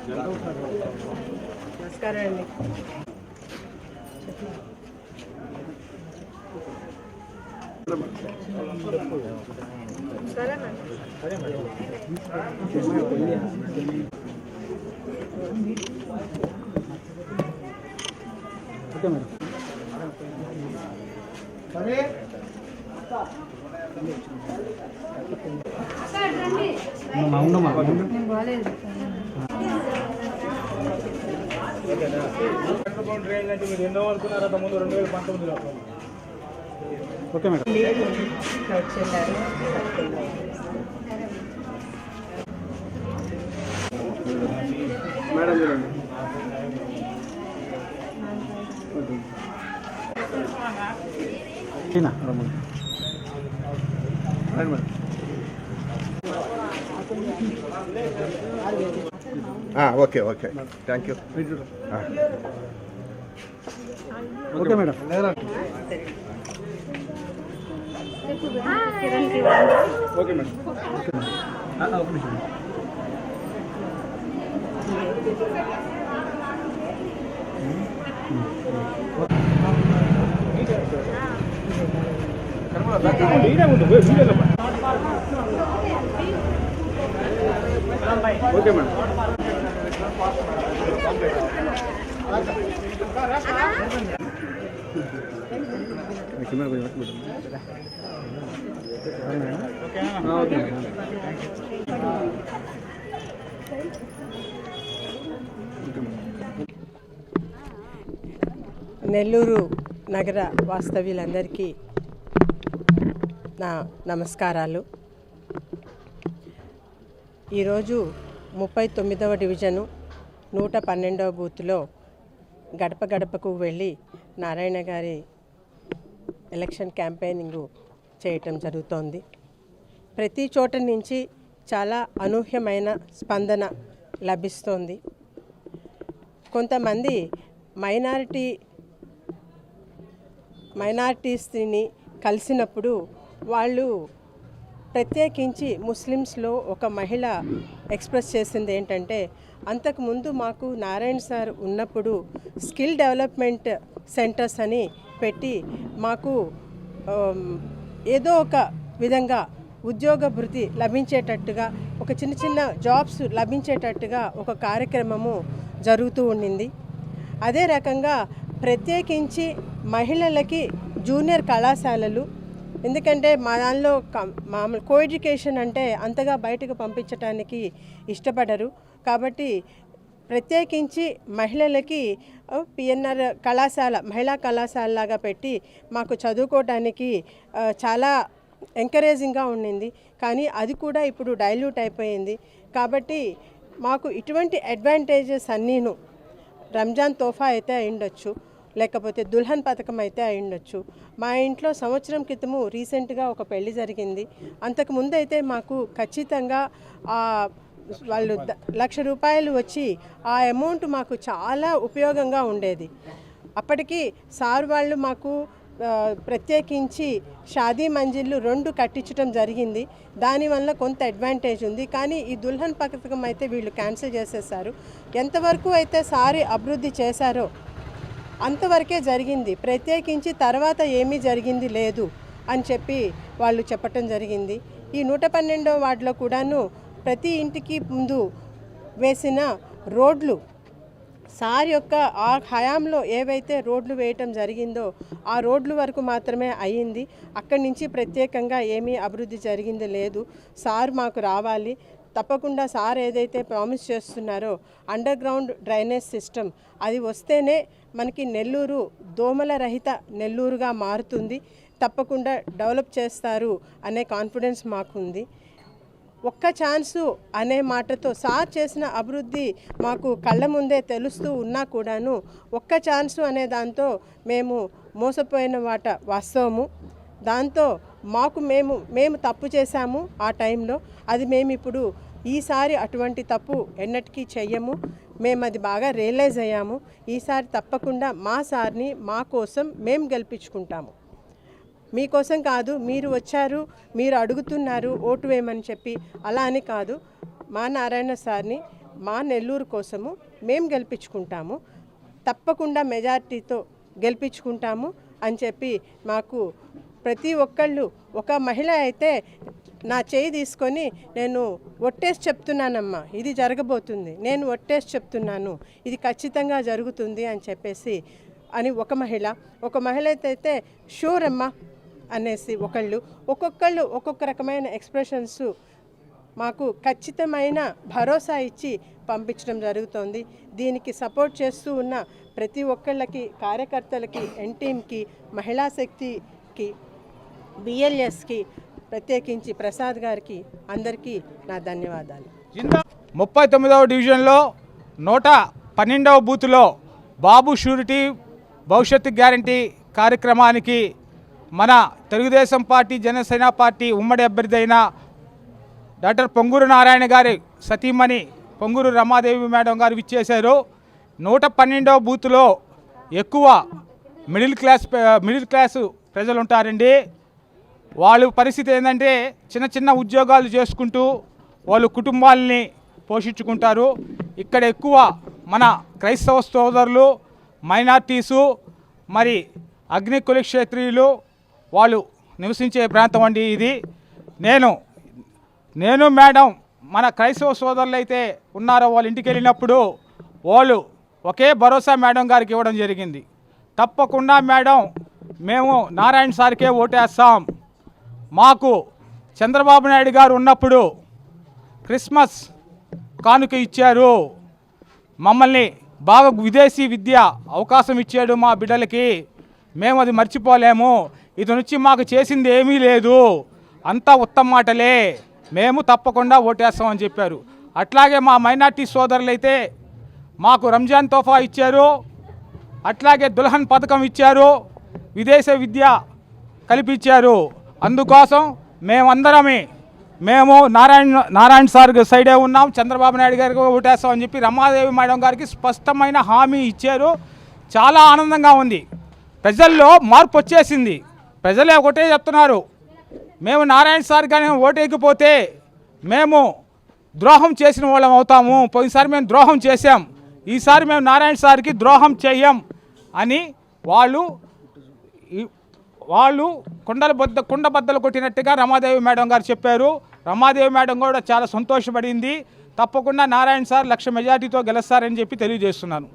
నమస్కారం అండి. Okay madam. మీరు ఎన్నో అనుకున్నారా ముందు 2019లో? Okay madam. మేడం చూడండి. Okay okay thank you. Okay madam. Okay madam. ఒక నిమిషం. Okay madam. నెల్లూరు నగర వాస్తవ్యులందరికీ నా నమస్కారాలు. ఈరోజు 39వ డివిజను 112వ బూత్లో గడప గడపకు వెళ్ళి నారాయణ గారి ఎలక్షన్ క్యాంపెయినింగ్ చేయటం జరుగుతోంది. ప్రతి చోట నుంచి చాలా అనూహ్యమైన స్పందన లభిస్తోంది. కొంతమంది మైనారిటీస్ని కలిసినప్పుడు వాళ్ళు ప్రత్యేకించి ముస్లిమ్స్లో ఒక మహిళ ఎక్స్ప్రెస్ చేసింది ఏంటంటే, అంతకుముందు మాకు నారాయణ సార్ ఉన్నప్పుడు స్కిల్ డెవలప్మెంట్ సెంటర్స్ అని పెట్టి మాకు ఏదో ఒక విధంగా ఉద్యోగ భృతి లభించేటట్టుగా, ఒక చిన్న చిన్న జాబ్స్ లభించేటట్టుగా ఒక కార్యక్రమము జరుగుతూ ఉండింది. అదే రకంగా ప్రత్యేకించి మహిళలకి జూనియర్ కళాశాలలు, ఎందుకంటే మా దానిలో మామూలు కో ఎడ్యుకేషన్ అంటే అంతగా బయటకు పంపించడానికి ఇష్టపడరు. కాబట్టి ప్రత్యేకించి మహిళలకి పిఎన్ఆర్ కళాశాల, మహిళా కళాశాల లాగా పెట్టి మాకు చదువుకోవడానికి చాలా ఎంకరేజింగ్గా ఉండింది. కానీ అది కూడా ఇప్పుడు డైల్యూట్ అయిపోయింది. కాబట్టి మాకు ఇటువంటి అడ్వాంటేజెస్ అన్నీను, రంజాన్ తోఫా అయితే అయ్యుండొచ్చు, లేకపోతే దుల్హన్ పథకం అయితే అయ్యుండొచ్చు. మా ఇంట్లో సంవత్సరం క్రితము రీసెంట్గా ఒక పెళ్లి జరిగింది. అంతకుముందు అయితే మాకు ఖచ్చితంగా వాళ్ళు 1,00,000 రూపాయలు వచ్చి ఆ అమౌంట్ మాకు చాలా ఉపయోగంగా ఉండేది. అప్పటికి సార్ వాళ్ళు మాకు ప్రత్యేకించి షాదీ మంజిళ్ళు 2 కట్టించడం జరిగింది. దానివల్ల కొంత అడ్వాంటేజ్ ఉంది. కానీ ఈ దుల్హన్ పథకం అయితే వీళ్ళు క్యాన్సిల్ చేసేసారు. ఎంతవరకు అయితే సారి అభివృద్ధి చేశారో అంతవరకే జరిగింది. ప్రత్యేకించి తర్వాత ఏమీ జరిగింది లేదు అని చెప్పి వాళ్ళు చెప్పటం జరిగింది. ఈ 112వ వార్డులో కూడాను ప్రతి ఇంటికి ముందు వేసిన రోడ్లు, సార్ యొక్క ఆ హయాంలో ఏవైతే రోడ్లు వేయటం జరిగిందో ఆ రోడ్లు వరకు మాత్రమే అయ్యింది. అక్కడి నుంచి ప్రత్యేకంగా ఏమీ అభివృద్ధి జరిగింది లేదు. సార్ మాకు రావాలి, తప్పకుండా సార్ ఏదైతే ప్రామిస్ చేస్తున్నారో అండర్ గ్రౌండ్ డ్రైనేజ్ సిస్టమ్ అది వస్తేనే మనకి నెల్లూరు దోమల రహిత నెల్లూరుగా మారుతుంది. తప్పకుండా డెవలప్ చేస్తారు అనే కాన్ఫిడెన్స్ మాకుంది. ఒక్క ఛాన్సు అనే మాటతో సార్ చేసిన అభివృద్ధి మాకు కళ్ళ ముందే తెలుస్తూ ఉన్నా కూడాను ఒక్క ఛాన్సు అనే దాంతో మేము మోసపోయిన మాట వాస్తవము. దాంతో మాకు మేము తప్పు చేశాము ఆ టైంలో. అది మేము ఇప్పుడు ఈసారి అటువంటి తప్పు ఎన్నటికీ చెయ్యము. మేము అది బాగా రియలైజ్ అయ్యాము. ఈసారి తప్పకుండా మా సార్ని మా కోసం మేము గెలిపించుకుంటాము. మీకోసం కాదు, మీరు వచ్చారు, మీరు అడుగుతున్నారు ఓటు వేయమని చెప్పి అలా అని కాదు. మా నారాయణ సార్ని మా నెల్లూరు కోసము మేము గెలిపించుకుంటాము, తప్పకుండా మెజారిటీతో గెలిపించుకుంటాము అని చెప్పి మాకు ప్రతి ఒక్కళ్ళు, ఒక మహిళ అయితే నా చేయి తీసుకొని నేను ఒట్టేసి చెప్తున్నానమ్మా ఇది జరగబోతుంది, నేను ఒట్టేసి చెప్తున్నాను ఇది ఖచ్చితంగా జరుగుతుంది అని చెప్పేసి అని ఒక మహిళ అయితే షూర్ అమ్మా అనేసి ఒక్కొక్కళ్ళు ఒక్కొక్క రకమైన ఎక్స్ప్రెషన్స్ మాకు ఖచ్చితమైన భరోసా ఇచ్చి పంపించడం జరుగుతోంది. దీనికి సపోర్ట్ చేస్తూ ఉన్న ప్రతి ఒక్కళ్ళకి, కార్యకర్తలకి, ఎన్టీఎంకి, మహిళా శక్తికి, బిఎల్ఎస్కి, ప్రత్యేకించి ప్రసాద్ గారికి అందరికీ నా ధన్యవాదాలు. 39వ డివిజన్లో 112వ బూత్లో బాబు షూరిటీ భవిష్యత్తు గ్యారంటీ కార్యక్రమానికి మన తెలుగుదేశం పార్టీ, జనసేన పార్టీ ఉమ్మడి అభ్యర్థి అయిన డాక్టర్ పొంగూరు నారాయణ గారి సతీమణి పొంగూరు రమాదేవి మేడం గారు విచ్చేశారు. 112వ బూత్లో ఎక్కువ మిడిల్ క్లాస్ ప్రజలు ఉంటారండి. వాళ్ళ పరిస్థితి ఏంటంటే చిన్న ఉద్యోగాలు చేసుకుంటూ వాళ్ళు కుటుంబాలని పోషించుకుంటారు. ఇక్కడ ఎక్కువ మన క్రైస్తవ సోదరులు, మైనార్టీసు, మరి అగ్ని కులక్షేత్రీయులు వాళ్ళు నివసించే ప్రాంతం అండి ఇది. నేను మేడం మన క్రైస్తవ సోదరులు అయితే ఉన్నారో వాళ్ళ ఇంటికి వెళ్ళినప్పుడు వాళ్ళు ఒకే భరోసా మేడం గారికి ఇవ్వడం జరిగింది. తప్పకుండా మేడం మేము నారాయణ సార్కే ఓటేస్తాం. మాకు చంద్రబాబు నాయుడు గారు ఉన్నప్పుడు క్రిస్మస్ కానుక ఇచ్చారు, మమ్మల్ని బాగా విదేశీ విద్య అవకాశం ఇచ్చాడు మా బిడ్డలకి, మేము అది మర్చిపోలేము. ఇది నుంచి మాకు చేసింది ఏమీ లేదు, అంతా ఉత్తమ మాటలే, మేము తప్పకుండా ఓటేస్తామని చెప్పారు. అట్లాగే మా మైనార్టీ సోదరులైతే మాకు రంజాన్ తోఫా ఇచ్చారు, అట్లాగే దుల్హన్ పథకం ఇచ్చారు, విదేశ విద్య కల్పించారు. అందుకోసం మేము నారాయణ సార్ సైడే ఉన్నాం, చంద్రబాబు నాయుడు గారికి ఓటేస్తామని చెప్పి రమాదేవి మేడం గారికి స్పష్టమైన హామీ ఇచ్చారు. చాలా ఆనందంగా ఉంది. ప్రజల్లో మార్పు వచ్చేసింది. ప్రజలే ఒకటే చెప్తున్నారు, మేము నారాయణ సార్ కానీ ఓటేయకపోతే మేము ద్రోహం చేసిన వాళ్ళం అవుతాము. పోయినసారి మేము ద్రోహం చేశాం, ఈసారి మేము నారాయణ సార్కి ద్రోహం చేయం అని వాళ్ళు కుండబద్దలు కొట్టినట్టుగా రమాదేవి మేడం గారు చెప్పారు. రమాదేవి మేడం కూడా చాలా సంతోషపడింది. తప్పకుండా నారాయణ సార్ 1,00,000 మెజార్టీతో గెలుస్తారని చెప్పి తెలియజేస్తున్నాను.